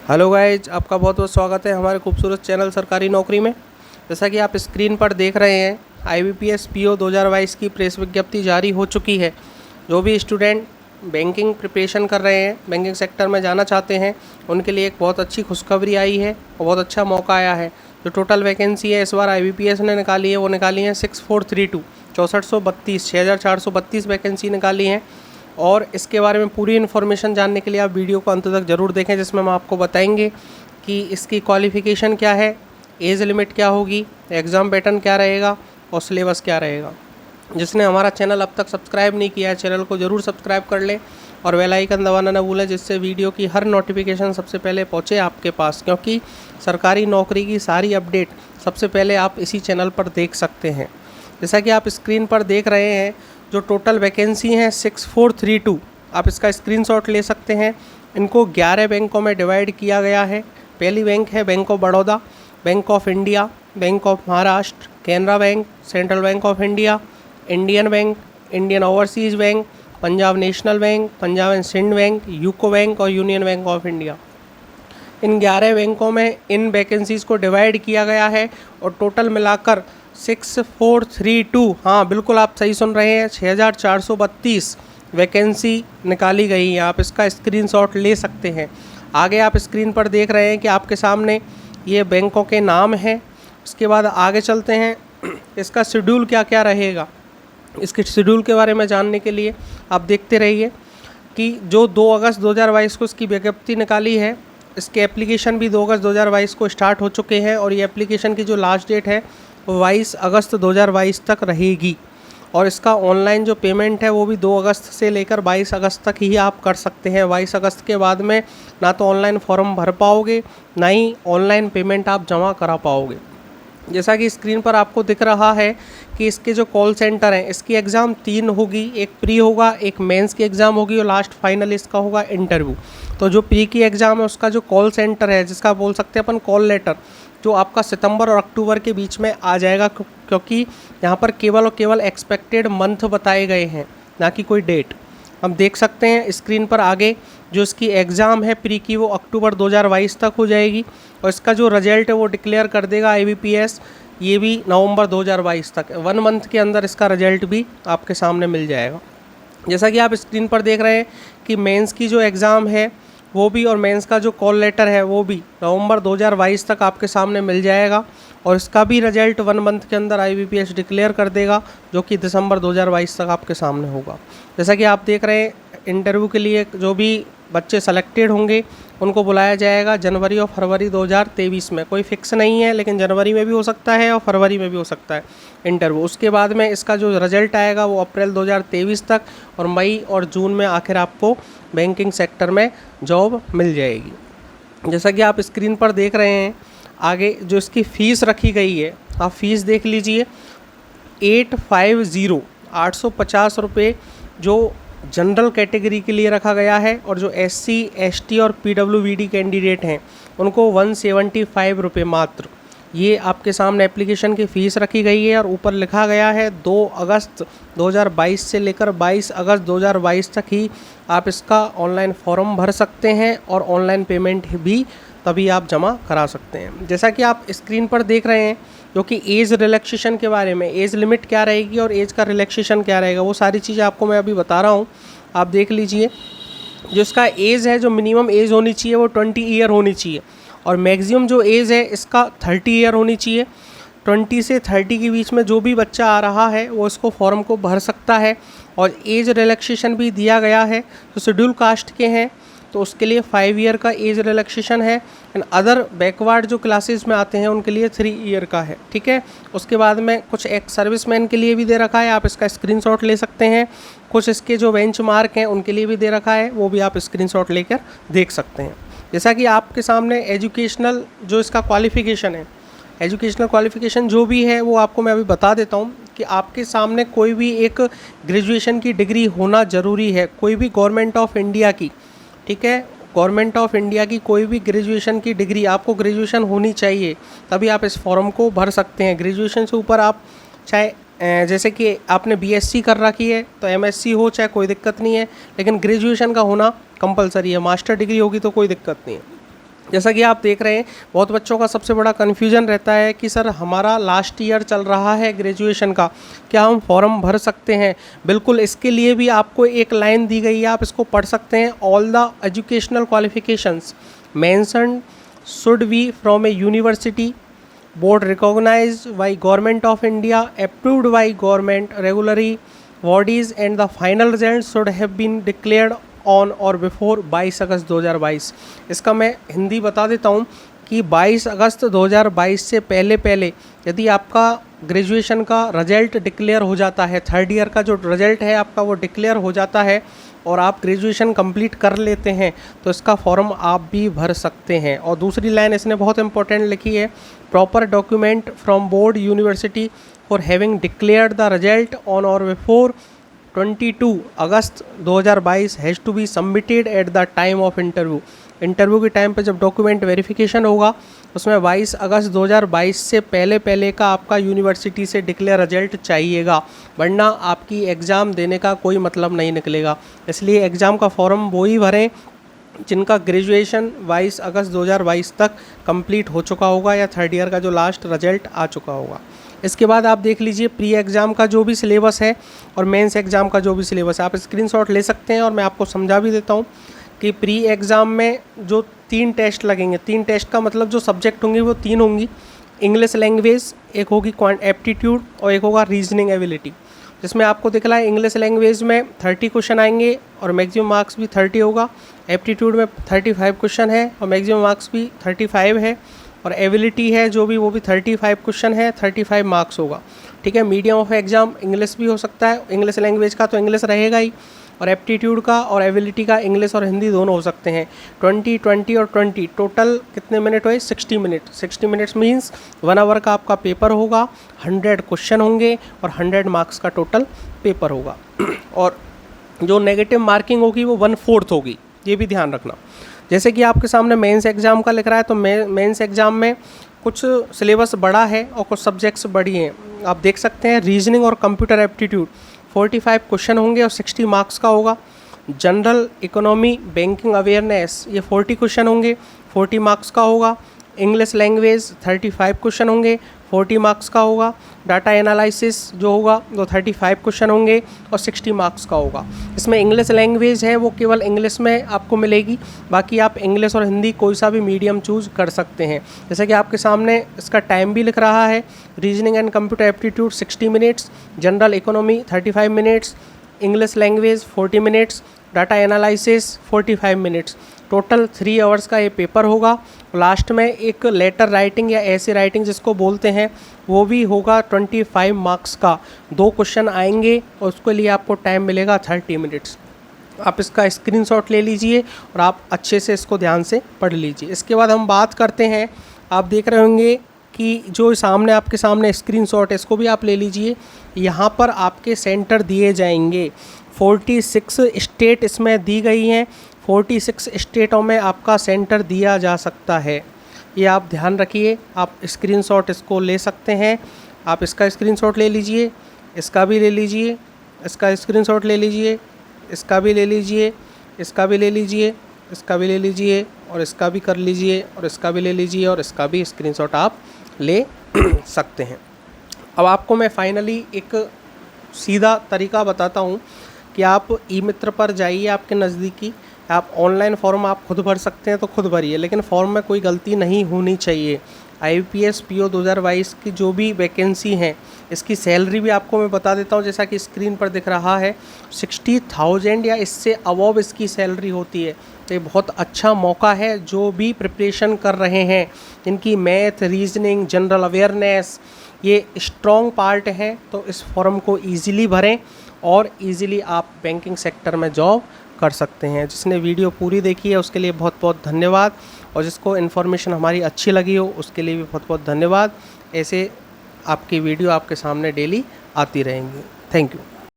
Hello guys, आपका बहुत बहुत स्वागत है हमारे खूबसूरत चैनल सरकारी नौकरी में। जैसा कि आप स्क्रीन पर देख रहे हैं, IBPS PO 2022 की प्रेस विज्ञप्ति जारी हो चुकी है। जो भी स्टूडेंट बैंकिंग प्रिपरेशन कर रहे हैं, बैंकिंग सेक्टर में जाना चाहते हैं, उनके लिए एक बहुत अच्छी खुशखबरी आई है और बहुत अच्छा मौका आया है। जो टोटल वैकेंसी है इस बार IBPS ने निकाली है, वो निकाली है 6432 6432 वैकेंसी निकाली हैं। और इसके बारे में पूरी इन्फॉर्मेशन जानने के लिए आप वीडियो को अंत तक ज़रूर देखें, जिसमें हम आपको बताएंगे कि इसकी क्वालिफ़िकेशन क्या है, एज लिमिट क्या होगी, एग्ज़ाम पैटर्न क्या रहेगा और सिलेबस क्या रहेगा। जिसने हमारा चैनल अब तक सब्सक्राइब नहीं किया है, चैनल को ज़रूर सब्सक्राइब कर लें और बेल आइकन दबाना न भूलें, जिससे वीडियो की हर नोटिफिकेशन सबसे पहले पहुँचे आपके पास, क्योंकि सरकारी नौकरी की सारी अपडेट सबसे पहले आप इसी चैनल पर देख सकते हैं। जैसा कि आप स्क्रीन पर देख रहे हैं, जो टोटल वैकेंसी है 6432, आप इसका स्क्रीनशॉट ले सकते हैं। इनको 11 बैंकों में डिवाइड किया गया है। पहली बैंक है bank of Baroda, bank of India, bank of Maharashtra, Canara bank, central bank of India, Indian bank, Indian overseas bank, Punjab national bank, Punjab and Sindh bank, UCO bank और यूनियन बैंक ऑफ इंडिया। इन 11 बैंकों में इन वैकेंसीज़ को डिवाइड किया गया है और टोटल मिलाकर 6432, हाँ बिल्कुल आप सही सुन रहे हैं, 6432 वैकेंसी निकाली गई है। आप इसका स्क्रीनशॉट ले सकते हैं। आगे आप स्क्रीन पर देख रहे हैं कि आपके सामने ये बैंकों के नाम हैं। उसके बाद आगे चलते हैं, इसका शेड्यूल क्या क्या रहेगा। इसके शेड्यूल के बारे में जानने के लिए आप देखते रहिए कि जो 2 अगस्त 2022 को इसकी विज्ञप्ति निकाली है, इसके एप्लीकेशन भी 2 अगस्त 2022 को स्टार्ट हो चुके हैं और ये एप्लीकेशन की जो लास्ट डेट है वो 22 अगस्त 2022 तक रहेगी। और इसका ऑनलाइन जो पेमेंट है वो भी 2 अगस्त से लेकर 22 अगस्त तक ही आप कर सकते हैं। 22 अगस्त के बाद में ना तो ऑनलाइन फॉर्म भर पाओगे, ना ही ऑनलाइन पेमेंट आप जमा करा पाओगे। जैसा कि स्क्रीन पर आपको दिख रहा है कि इसके जो कॉल सेंटर हैं, इसकी एग्ज़ाम 3 होगी, एक प्री होगा, एक मेंस की एग्ज़ाम होगी और लास्ट फाइनल इसका होगा इंटरव्यू। तो जो प्री की एग्ज़ाम है उसका जो कॉल सेंटर है, जिसका बोल सकते हैं अपन कॉल लेटर, जो आपका सितंबर और अक्टूबर के बीच में आ जाएगा, क्योंकि यहाँ पर केवल और केवल एक्सपेक्टेड मंथ बताए गए हैं, ना कि कोई डेट। हम देख सकते हैं स्क्रीन पर आगे जो इसकी एग्ज़ाम है प्री की, वो अक्टूबर 2022 तक हो जाएगी और इसका जो रिजल्ट है वो डिक्लेयर कर देगा IBPS, ये भी नवंबर 2022 तक। 1 मंथ के अंदर इसका रिजल्ट भी आपके सामने मिल जाएगा। जैसा कि आप स्क्रीन पर देख रहे हैं कि मेंस की जो एग्ज़ाम है वो भी और मेंस का जो कॉल लेटर है वो भी नवंबर 2022 तक आपके सामने मिल जाएगा और इसका भी रिजल्ट 1 मंथ के अंदर IBPS डिक्लेयर कर देगा, जो कि दिसंबर 2022 तक आपके सामने होगा। जैसा कि आप देख रहे हैं, इंटरव्यू के लिए जो भी बच्चे सेलेक्टेड होंगे उनको बुलाया जाएगा जनवरी और फरवरी 2023 में। कोई फिक्स नहीं है, लेकिन जनवरी में भी हो सकता है और फरवरी में भी हो सकता है इंटरव्यू। उसके बाद में इसका जो रिजल्ट आएगा वो अप्रैल 2023 तक और मई और जून में आखिर आपको बैंकिंग सेक्टर में जॉब मिल जाएगी। जैसा कि आप स्क्रीन पर देख रहे हैं, आगे जो इसकी फ़ीस रखी गई है, आप फीस देख लीजिए। 850 रुपये जो जनरल कैटेगरी के लिए रखा गया है और जो SC ST और PWBD कैंडिडेट हैं उनको 175 रुपये मात्र, ये आपके सामने एप्लीकेशन की फ़ीस रखी गई है। और ऊपर लिखा गया है 2 अगस्त 2022 से लेकर 22 अगस्त 2022 तक ही आप इसका ऑनलाइन फॉर्म भर सकते हैं और ऑनलाइन पेमेंट भी तभी आप जमा करा सकते हैं। जैसा कि आप स्क्रीन पर देख रहे हैं, जो कि एज रिलैक्सेशन के बारे में, एज लिमिट क्या रहेगी और एज का रिलैक्सेशन क्या रहेगा, वो सारी चीज़ें आपको मैं अभी बता रहा हूँ। आप देख लीजिए, जो इसका एज है, जो मिनिमम एज होनी चाहिए वो 20 ईयर होनी चाहिए और मैक्सिमम जो एज है इसका 30 ईयर होनी चाहिए। 20 से 30 के बीच में जो भी बच्चा आ रहा है वो इसको फॉर्म को भर सकता है। और एज रिलैक्सेशन भी दिया गया है। तो शेड्यूल कास्ट के हैं तो उसके लिए 5 ईयर का एज रिलैक्सेशन है। एंड अदर बैकवर्ड जो क्लासेस में आते हैं उनके लिए 3 ईयर का है, ठीक है। उसके बाद में कुछ एक सर्विसमैन के लिए भी दे रखा है, आप इसका स्क्रीनशॉट ले सकते हैं। कुछ इसके जो बेंचमार्क हैं उनके लिए भी दे रखा है, वो भी आप स्क्रीनशॉट लेकर देख सकते हैं। जैसा कि आपके सामने एजुकेशनल जो इसका क्वालिफ़िकेशन है, एजुकेशनल क्वालिफ़िकेशन जो भी है वो आपको मैं अभी बता देता हूँ कि आपके सामने कोई भी एक ग्रेजुएशन की डिग्री होना ज़रूरी है, कोई भी गवर्नमेंट ऑफ इंडिया की, ठीक है, गवर्नमेंट ऑफ इंडिया की कोई भी ग्रेजुएशन की डिग्री, आपको ग्रेजुएशन होनी चाहिए, तभी आप इस फॉर्म को भर सकते हैं। ग्रेजुएशन से ऊपर आप चाहे जैसे कि आपने BSc कर रखी है तो MSc हो, चाहे कोई दिक्कत नहीं है, लेकिन ग्रेजुएशन का होना कंपलसरी है। मास्टर डिग्री होगी तो कोई दिक्कत नहीं है। जैसा कि आप देख रहे हैं, बहुत बच्चों का सबसे बड़ा कन्फ्यूजन रहता है कि सर हमारा लास्ट ईयर चल रहा है ग्रेजुएशन का, क्या हम फॉर्म भर सकते हैं? बिल्कुल, इसके लिए भी आपको एक लाइन दी गई है, आप इसको पढ़ सकते हैं। All the educational qualifications mentioned should be from a university board recognised by government of India, approved by government regulatory bodies and the final result should have been declared on or before 22 August 2022। इसका मैं हिंदी बता देता हूँ कि 22 August 2022 से पहले यदि आपका ग्रेजुएशन का रिजल्ट डिक्लेयर हो जाता है, थर्ड ईयर का जो रिजल्ट है आपका वो डिक्लेयर हो जाता है और आप ग्रेजुएशन कंप्लीट कर लेते हैं, तो इसका फॉर्म आप भी भर सकते हैं। और दूसरी लाइन इसने बहुत इंपॉर्टेंट लिखी है, proper document from board university for having declared the result on or before 22 August 2022 has to be submitted at the time of interview. Interview के टाइम पे जब डॉक्यूमेंट वेरिफिकेशन होगा उसमें 22 अगस्त 2022 से पहले का आपका यूनिवर्सिटी से डिक्लेयर रिजल्ट चाहिएगा, वरना आपकी एग्ज़ाम देने का कोई मतलब नहीं निकलेगा। इसलिए एग्ज़ाम का फॉर्म वो ही भरें जिनका ग्रेजुएशन 22 अगस्त 2022 तक कंप्लीट हो चुका होगा या थर्ड ईयर का जो लास्ट रिजल्ट आ चुका होगा। इसके बाद आप देख लीजिए प्री एग्ज़ाम का जो भी सिलेबस है और मेंस एग्ज़ाम का जो भी सिलेबस है, आप स्क्रीनशॉट ले सकते हैं और मैं आपको समझा भी देता हूँ कि प्री एग्ज़ाम में जो 3 टेस्ट लगेंगे, 3 टेस्ट का मतलब जो सब्जेक्ट होंगे वो 3 होंगी। इंग्लिश लैंग्वेज, एक होगी एप्टीट्यूड और एक होगा रीजनिंग एबिलिटी। जिसमें आपको दिख रहा है इंग्लिश लैंग्वेज में 30 क्वेश्चन आएंगे और मैक्सिमम मार्क्स भी 30 होगा। एप्टीट्यूड में 35 क्वेश्चन है और मैक्सिमम मार्क्स भी 35 है। और एबिलिटी है जो भी, वो भी 35 क्वेश्चन है, 35 मार्क्स होगा। ठीक है, मीडियम ऑफ एग्ज़ाम इंग्लिश भी हो सकता है, इंग्लिश लैंग्वेज का तो इंग्लिश रहेगा ही, और एप्टीट्यूड का और एबिलिटी का इंग्लिश और हिंदी दोनों हो सकते हैं। 20, 20 और 20 टोटल कितने मिनट हुए? 60 मिनट। 60 मिनट्स मीन्स 1 आवर का आपका पेपर होगा, 100 क्वेश्चन होंगे और 100 मार्क्स का टोटल पेपर होगा। और जो नेगेटिव मार्किंग होगी वो 1/4 होगी, ये भी ध्यान रखना। जैसे कि आपके सामने मेंस एग्ज़ाम का लिख रहा है, तो मेंस एग्ज़ाम में कुछ सिलेबस बड़ा है और कुछ सब्जेक्ट्स बड़ी हैं। आप देख सकते हैं रीजनिंग और कंप्यूटर एप्टीट्यूड 45 क्वेश्चन होंगे और 60 मार्क्स का होगा। जनरल इकोनॉमी, बैंकिंग अवेयरनेस, ये 40 क्वेश्चन होंगे, 40 मार्क्स का होगा। इंग्लिश लैंग्वेज 35 क्वेश्चन होंगे, 40 मार्क्स का होगा। डाटा एनालिसिस जो होगा वो 35 क्वेश्चन होंगे और 60 मार्क्स का होगा। इसमें इंग्लिश लैंग्वेज है वो केवल इंग्लिश में आपको मिलेगी, बाकी आप इंग्लिश और हिंदी कोई सा भी मीडियम चूज़ कर सकते हैं। जैसे कि आपके सामने इसका टाइम भी लिख रहा है, reasoning and computer aptitude 60 minutes, general economy 35 minutes, English language 40 minutes, data analysis 45 minutes. Total 3 hours का ये पेपर होगा। लास्ट में एक लेटर राइटिंग या ऐसे राइटिंग जिसको बोलते हैं वो भी होगा 25 मार्क्स का। 2 क्वेश्चन आएंगे और उसके लिए आपको टाइम मिलेगा 30 मिनट्स। आप इसका स्क्रीनशॉट ले लीजिए और आप अच्छे से इसको ध्यान से पढ़ लीजिए। इसके बाद हम बात करते हैं, आप देख रहे होंगे कि जो सामने आपके सामने स्क्रीनशॉट है इसको भी आप ले लीजिए। यहाँ पर आपके सेंटर दिए जाएंगे, 46 स्टेट इसमें दी गई हैं, 46 स्टेटों में आपका सेंटर दिया जा सकता है। ये आप ध्यान रखिए, आप स्क्रीनशॉट इसको ले सकते हैं। आप इसका स्क्रीनशॉट ले लीजिए, इसका भी ले लीजिए, इसका स्क्रीनशॉट ले लीजिए, इसका भी ले लीजिए, इसका भी ले लीजिए, इसका भी ले लीजिए और इसका भी कर लीजिए और इसका भी ले लीजिए और इसका भी स्क्रीनशॉट आप ले सकते हैं। अब आपको मैं फाइनली एक सीधा तरीका बताता हूँ कि आप ई मित्र पर जाइए आपके नज़दीकी, आप ऑनलाइन फॉर्म आप खुद भर सकते हैं तो खुद भरिए, लेकिन फॉर्म में कोई गलती नहीं होनी चाहिए। IBPS PO 2022 की जो भी वैकेंसी हैं इसकी सैलरी भी आपको मैं बता देता हूँ, जैसा कि स्क्रीन पर दिख रहा है 60,000 या इससे अबव इसकी सैलरी होती है। तो ये बहुत अच्छा मौका है, जो भी प्रिपरेशन कर रहे हैं जिनकी मैथ, रीजनिंग, जनरल अवेयरनेस ये स्ट्रॉन्ग पार्ट है, तो इस फॉर्म को ईज़िली भरें और ईज़िली आप बैंकिंग सेक्टर में जॉब कर सकते हैं। जिसने वीडियो पूरी देखी है उसके लिए बहुत बहुत धन्यवाद, और जिसको इन्फॉर्मेशन हमारी अच्छी लगी हो उसके लिए भी बहुत बहुत धन्यवाद। ऐसे आपकी वीडियो आपके सामने डेली आती रहेंगी। Thank you.